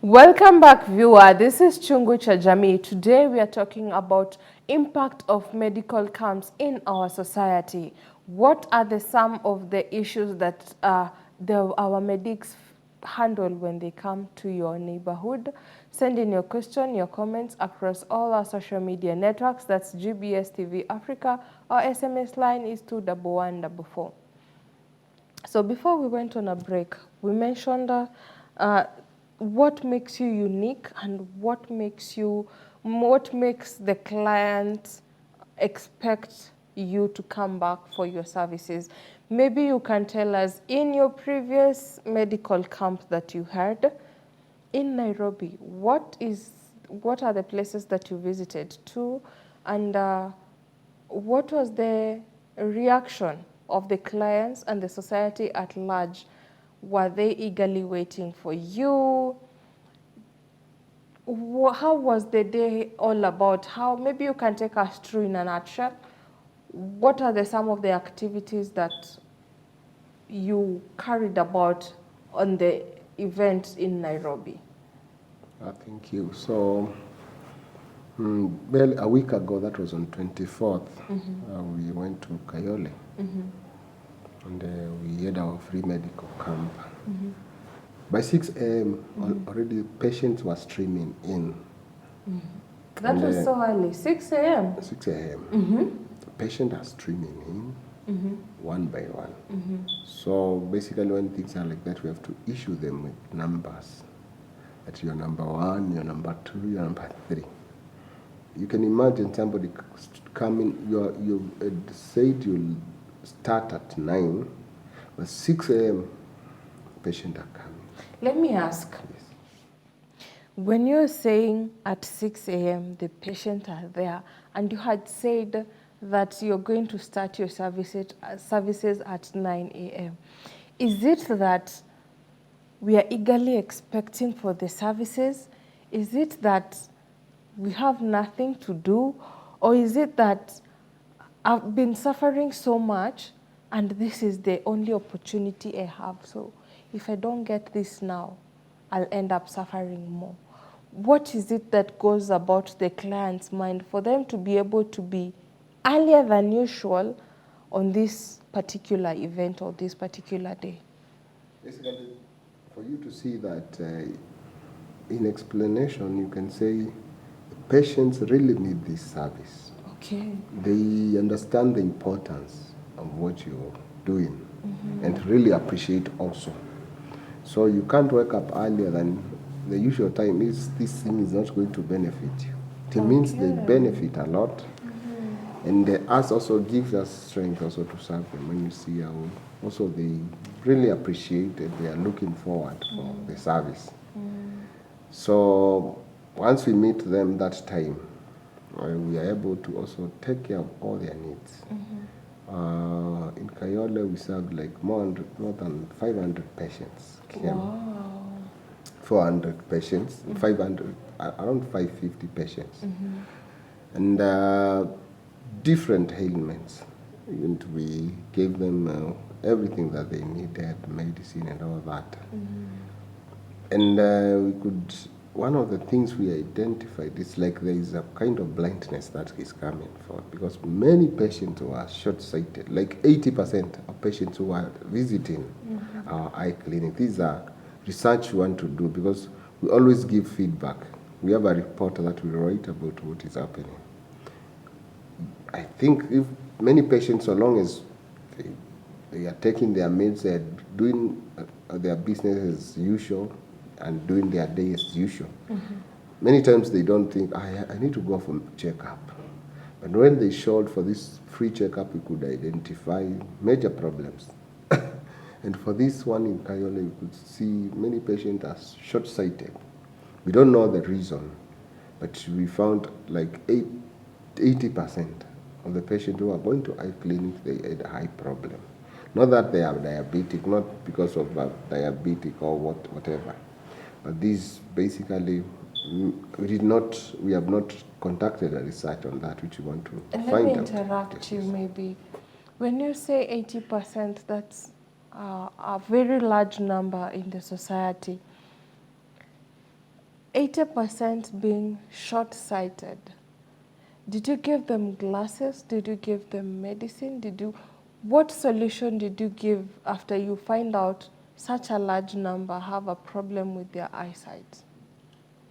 Welcome back, viewer. This is Chungu cha Jamii. Today we are talking about impact of medical camps in our society. What are some of the issues that our medics handle when they come to your neighborhood? Send in your question, your comments across all our social media networks. That's GBS TV Africa. Our SMS line is 21144. So before we went on a break, we mentioned what makes you unique and what makes the client expect you to come back for your services. Maybe you can tell us, in your previous medical camp that you had in Nairobi, what are the places that you visited to, and what was the reaction of the clients and the society at large? Were they eagerly waiting for you? How was the day all about? How, maybe you can take us through in a nutshell. What are some of the activities that you carried about on the event in Nairobi? Thank you. So, well, a week ago, that was on 24th, we went to Kayole, and we had our free medical camp. By 6 a.m., already patients were streaming in. That was so early, 6 a.m.? 6 a.m. Patients are streaming in one by one. So basically when things are like that, we have to issue them with numbers. That you're number 1, you're number 2, you're number 3. You can imagine somebody coming, you said you'll start at 9, but 6 a.m. patients are coming. Let me ask. Yes. When you're saying at 6 a.m. the patients are there, and you had said that you're going to start your services at 9 a.m., is it that we are eagerly expecting for the services? Is it that we have nothing to do? Or is it that I've been suffering so much and this is the only opportunity I have? So if I don't get this now, I'll end up suffering more. What is it that goes about the client's mind for them to be able to be earlier than usual on this particular event or this particular day? Basically, for you to see that in explanation, you can say patients really need this service. Okay. They understand the importance of what you're doing and really appreciate also. So you can't wake up earlier than the usual time. This thing is not going to benefit you. It means they benefit a lot. And us also gives us strength also to serve them. When you see how also they really appreciate it, they are looking forward for the service. So once we meet them that time, we are able to also take care of all their needs. In Kayole, we served like more than 500 patients. Wow. 400 patients, 500, around 550 patients. And different ailments. And we gave them everything that they needed, medicine and all that. And one of the things we identified is like there is a kind of blindness that is coming forth because many patients who are short-sighted, like 80% of patients who are visiting our eye clinic. These are research we want to do because we always give feedback. We have a report that we write about what is happening. I think if many patients, so long as they are taking their meds, they are doing their business as usual and doing their day as usual, many times they don't think, I need to go for checkup. But when they showed for this free checkup, we could identify major problems. And for this one in Kayole, we could see many patients are short-sighted. We don't know the reason, but we found like 80% of the patients who are going to eye clinic, they had a eye problem. Not that they are diabetic, not because of diabetic or whatever. But this basically, we have not conducted a research on that, which we want to find out. Let me interrupt you maybe. When you say 80%, that's a very large number in the society. 80% being short-sighted. Did you give them glasses? Did you give them medicine? What solution did you give after you find out such a large number have a problem with their eyesight?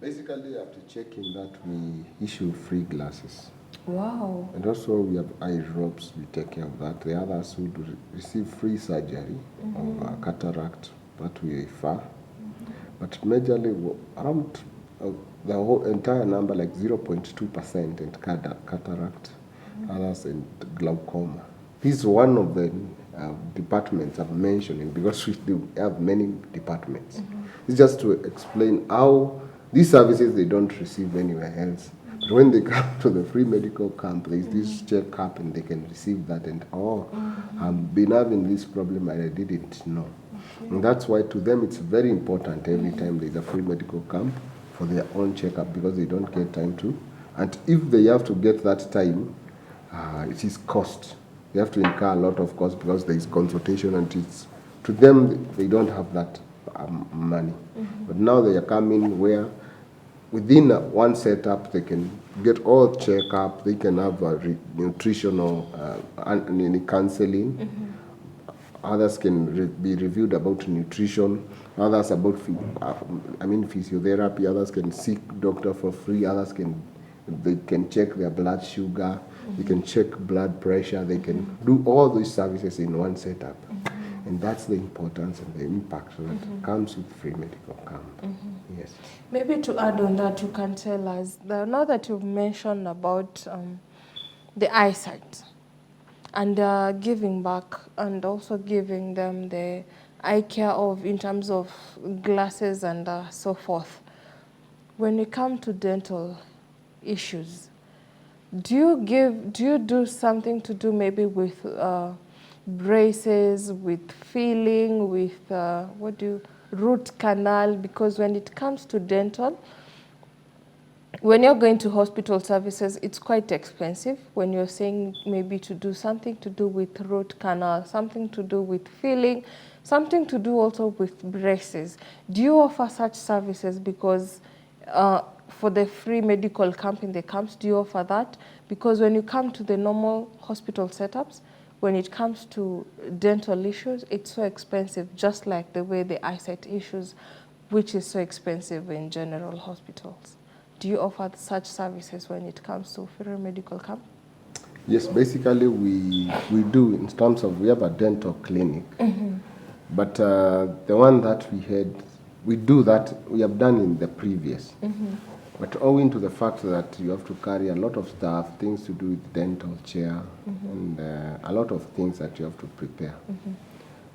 Basically, after checking that, we issue free glasses. Wow. And also we have eye drops, we take care of that. The others would receive free surgery of cataract, that we refer. But majorly around the whole entire number, like 0.2% in cataract, others in glaucoma. This is one of the departments I'm mentioning because we do have many departments. It's just to explain how these services they don't receive anywhere else. But when they come to the free medical camp, there's this checkup and they can receive that and I've been having this problem and I didn't know. And that's why to them it's very important every time there's a free medical camp for their own checkup because they don't get time to. And if they have to get that time, it is cost. They have to incur a lot of cost because there is consultation and it's, to them, they don't have that money. But now they are coming where within one setup, they can get all checkup, they can have a nutritional counseling. Others can be reviewed about nutrition, others about physiotherapy, others can seek doctor for free, they can check their blood sugar, they can check blood pressure, they can do all these services in one setup. And that's the importance and the impact that comes with free medical camp. Yes. Maybe to add on that, you can tell us, now that you've mentioned about the eyesight and giving back and also giving them the eye care in terms of glasses and so forth. When you come to dental issues, do you do something to do maybe with braces, with filling, with root canal? Because when it comes to dental, when you're going to hospital services, it's quite expensive. When you're saying maybe to do something to do with root canal, something to do with filling, something to do also with braces. Do you offer such services? Because for the free medical camp in the camps, do you offer that? Because when you come to the normal hospital setups, when it comes to dental issues, it's so expensive, just like the way the eyesight issues, which is so expensive in general hospitals. Do you offer such services when it comes to free medical camp? Yes, basically we do in terms of, we have a dental clinic. But the one that we do that, we have done in the previous. But owing to the fact that you have to carry a lot of stuff, things to do with dental chair, and a lot of things that you have to prepare.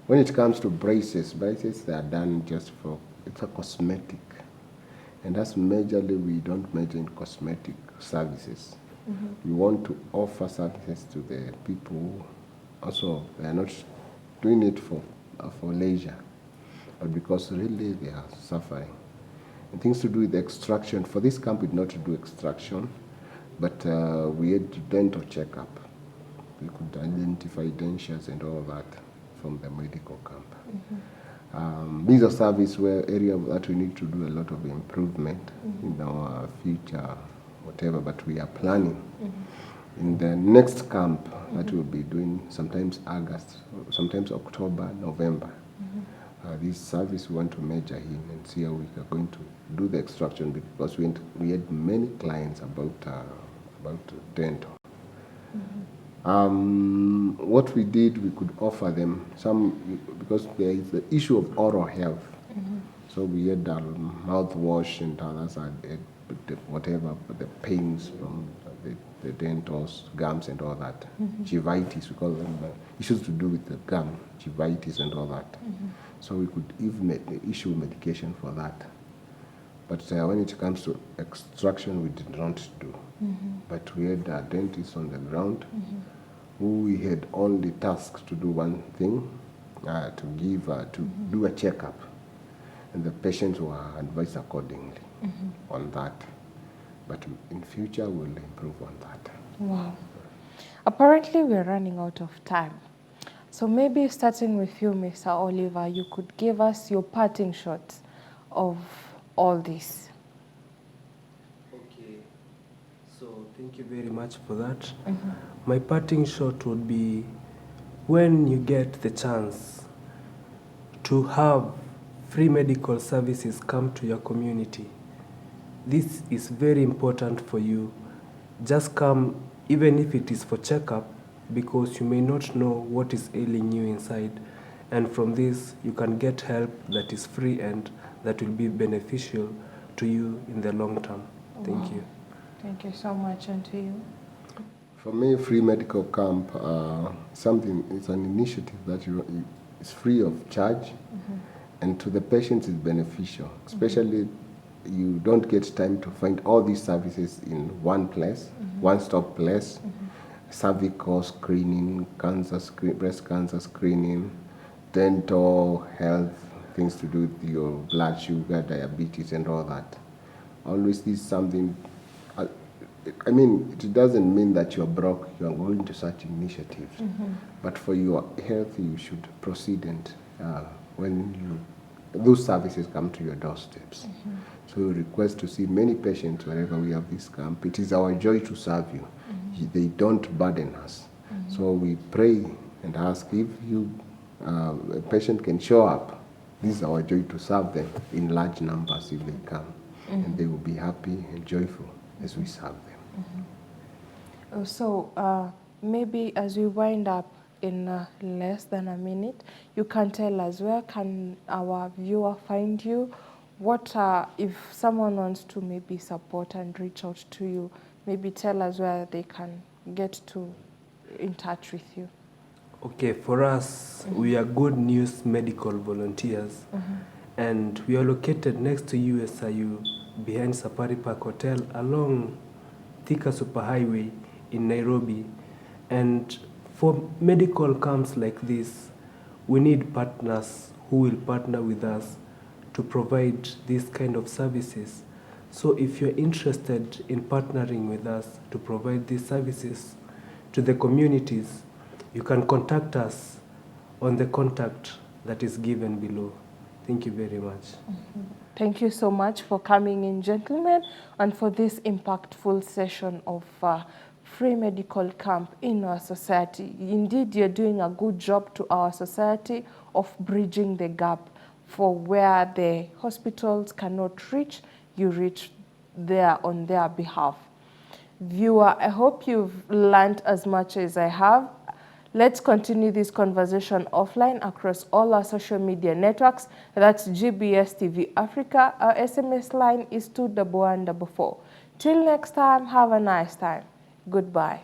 When it comes to braces they are done just for, it's a cosmetic. And that's majorly, we don't major in cosmetic services. We want to offer services to the people. Also, they are not doing it for leisure, but because really they are suffering. And things to do with extraction. For this camp, we did not do extraction, but we had dental checkup. We could identify dentures and all that from the medical camp. These are service area that we need to do a lot of improvement in our future, whatever, but we are planning. In the next camp that we'll be doing, sometimes August, sometimes October, November, this service we want to measure in and see how we are going to do the extraction, because we had many clients about dental. What we did, we could offer them some, because there is the issue of oral health. So we had mouthwash and others had whatever, the pains from the dentals, gums and all that. Gingivitis, we call them issues to do with the gum, gingivitis and all that. So we could even issue medication for that. But when it comes to extraction, we did not do. But we had a dentist on the ground who we had only tasked to do one thing, to do a checkup. And the patients were advised accordingly on that. But in future, we'll improve on that. Wow. Apparently, we're running out of time. So maybe starting with you, Mr. Oliver, you could give us your parting shots of all this. Thank you very much for that. My parting shot would be, when you get the chance to have free medical services come to your community, this is very important for you. Just come, even if it is for checkup, because you may not know what is ailing you inside. And from this, you can get help that is free and that will be beneficial to you in the long term. Thank you. Thank you so much, and to you. For me, free medical camp, it's an initiative that is free of charge, and to the patients is beneficial. Especially, you don't get time to find all these services in one place, one-stop place. Cervical screening, breast cancer screening, dental health, things to do with your blood sugar, diabetes, and all that. Always this something. I mean, it doesn't mean that you're broke. You are going to such initiatives, but for your health, you should proceed, and when those services come to your doorsteps. So we request to see many patients wherever we have this camp. It is our joy to serve you. They don't burden us. So we pray and ask if a patient can show up. This is our joy to serve them in large numbers if they come. And they will be happy and joyful as we serve them. So maybe as we wind up in less than a minute, you can tell us, where can our viewer find you? What if someone wants to maybe support and reach out to you, maybe tell us where they can get in touch with you. Okay, for us, we are Good News Medical Volunteers, and we are located next to USIU, behind Safari Park Hotel, along Thika Superhighway in Nairobi. And for medical camps like this, we need partners who will partner with us to provide these kind of services. So if you're interested in partnering with us to provide these services to the communities, you can contact us on the contact that is given below. Thank you very much. Thank you so much for coming in, gentlemen, and for this impactful session of free medical camp in our society. Indeed, you're doing a good job to our society of bridging the gap for where the hospitals cannot reach. You reach there on their behalf. Viewer, I hope you've learned as much as I have. Let's continue this conversation offline across all our social media networks. That's GBS TV Africa. Our SMS line is 21144. Till next time, have a nice time. Goodbye.